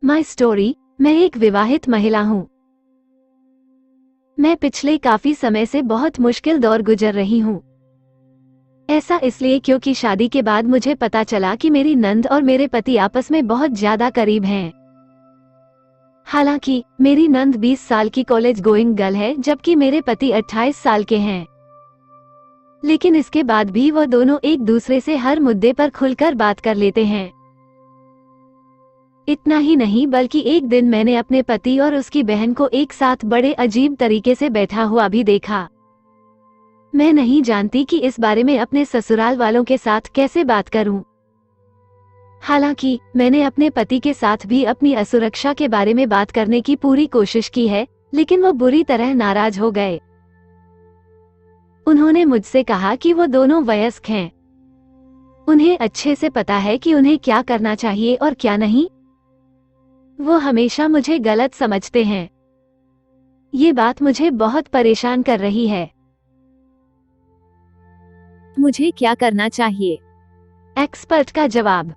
My story. मैं एक विवाहित महिला हूँ। मैं पिछले काफी समय से बहुत मुश्किल दौर गुजर रही हूँ। ऐसा इसलिए क्योंकि शादी के बाद मुझे पता चला कि मेरी नंद और मेरे पति आपस में बहुत ज्यादा करीब हैं। हालांकि मेरी नंद 20 साल की कॉलेज गोइंग गर्ल है, जबकि मेरे पति 28 साल के हैं। लेकिन इसके बाद भी वह दोनों एक दूसरे से हर मुद्दे पर खुलकर बात कर लेते हैं। इतना ही नहीं बल्कि एक दिन मैंने अपने पति और उसकी बहन को एक साथ बड़े अजीब तरीके से बैठा हुआ भी देखा। मैं नहीं जानती कि इस बारे में अपने ससुराल वालों के साथ कैसे बात करूं। हालांकि मैंने अपने पति के साथ भी अपनी असुरक्षा के बारे में बात करने की पूरी कोशिश की है, लेकिन वो बुरी तरह नाराज हो गए। उन्होंने मुझसे कहा कि वो दोनों वयस्क हैं। उन्हें अच्छे से पता है कि उन्हें क्या करना चाहिए और क्या नहीं। वो हमेशा मुझे गलत समझते हैं। ये बात मुझे बहुत परेशान कर रही है। मुझे क्या करना चाहिए? एक्सपर्ट का जवाब।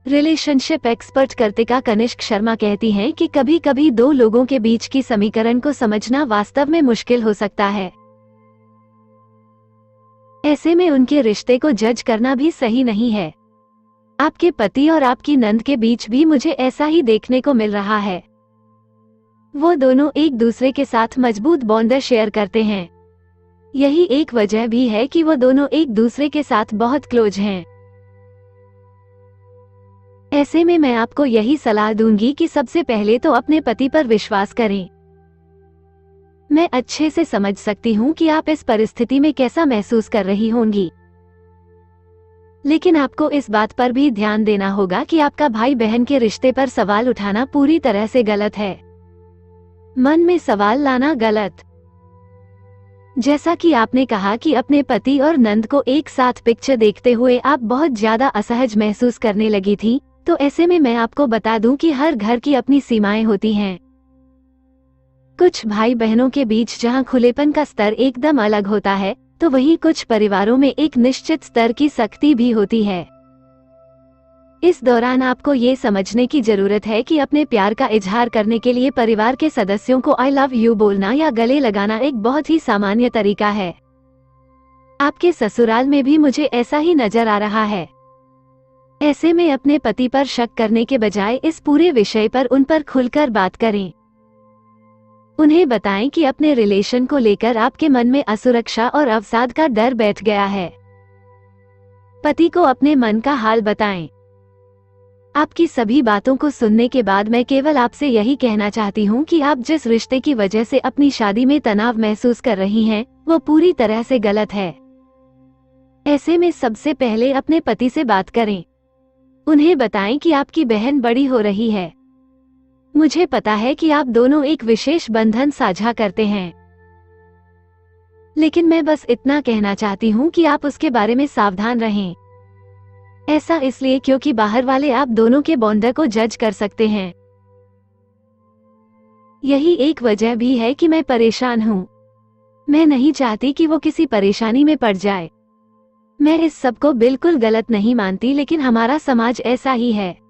रिलेशनशिप एक्सपर्ट कर्तिका कनिष्क शर्मा कहती हैं कि कभी कभी दो लोगों के बीच की समीकरण को समझना वास्तव में मुश्किल हो सकता है। ऐसे में उनके रिश्ते को जज करना भी सही नहीं है। आपके पति और आपकी नंद के बीच भी मुझे ऐसा ही देखने को मिल रहा है। वो दोनों एक दूसरे के साथ मजबूत बॉन्ड शेयर करते हैं। यही एक वजह भी है कि वो दोनों एक दूसरे के साथ बहुत क्लोज हैं। ऐसे में मैं आपको यही सलाह दूंगी कि सबसे पहले तो अपने पति पर विश्वास करें। मैं अच्छे से समझ सकती हूँ कि आप इस परिस्थिति में कैसा महसूस कर रही होंगी, लेकिन आपको इस बात पर भी ध्यान देना होगा कि आपका भाई बहन के रिश्ते पर सवाल उठाना पूरी तरह से गलत है। मन में सवाल लाना गलत। जैसा कि आपने कहा कि अपने पति और नंद को एक साथ पिक्चर देखते हुए आप बहुत ज्यादा असहज महसूस करने लगी थी, तो ऐसे में मैं आपको बता दूं कि हर घर की अपनी सीमाएं होती हैं। कुछ भाई बहनों के बीच जहां खुलेपन का स्तर एकदम अलग होता है, तो वहीं कुछ परिवारों में एक निश्चित स्तर की सख्ती भी होती है। इस दौरान आपको ये समझने की जरूरत है कि अपने प्यार का इजहार करने के लिए परिवार के सदस्यों को आई लव यू बोलना या गले लगाना एक बहुत ही सामान्य तरीका है। आपके ससुराल में भी मुझे ऐसा ही नजर आ रहा है। ऐसे में अपने पति पर शक करने के बजाय इस पूरे विषय पर उन पर खुलकर बात करें। उन्हें बताएं कि अपने रिलेशन को लेकर आपके मन में असुरक्षा और अवसाद का डर बैठ गया है। पति को अपने मन का हाल बताएं। आपकी सभी बातों को सुनने के बाद मैं केवल आपसे यही कहना चाहती हूँ कि आप जिस रिश्ते की वजह से अपनी शादी में तनाव महसूस कर रही हैं, वो पूरी तरह से गलत है। ऐसे में सबसे पहले अपने पति से बात करें। उन्हें बताएं कि आपकी बहन बड़ी हो रही है। मुझे पता है कि आप दोनों एक विशेष बंधन साझा करते हैं, लेकिन मैं बस इतना कहना चाहती हूँ कि आप उसके बारे में सावधान रहें। ऐसा इसलिए क्योंकि बाहर वाले आप दोनों के बॉन्ड को जज कर सकते हैं। यही एक वजह भी है कि मैं परेशान हूँ। मैं नहीं चाहती कि वो किसी परेशानी में पड़ जाए। मैं इस सब को बिल्कुल गलत नहीं मानती, लेकिन हमारा समाज ऐसा ही है।